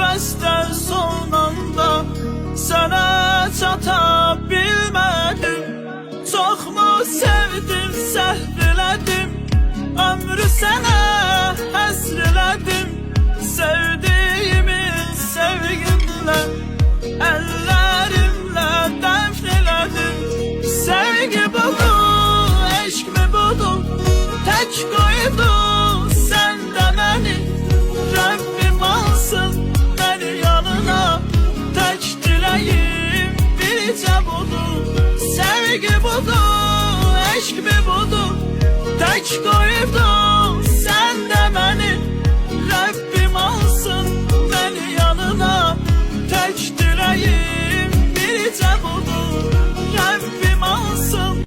Bəsdən son anda sənə çata bilmədim. Çoxmu sevdim, səhv elədim, ömrü sənə həsr elədim. Sevdiğimin sevgimlə, əllərimlə dəfn elədim. Sevgi budur, eşq mi budur, tək qoydu səndə məni. Rəbbim alsın məni yanına, tək diləyim bircə budur. Sevgi budur, eşq mi budur, tək qoydu səndə məni. Rəbbim alsın məni yanına, tək diləyim bircə budur. Rəbbim alsın.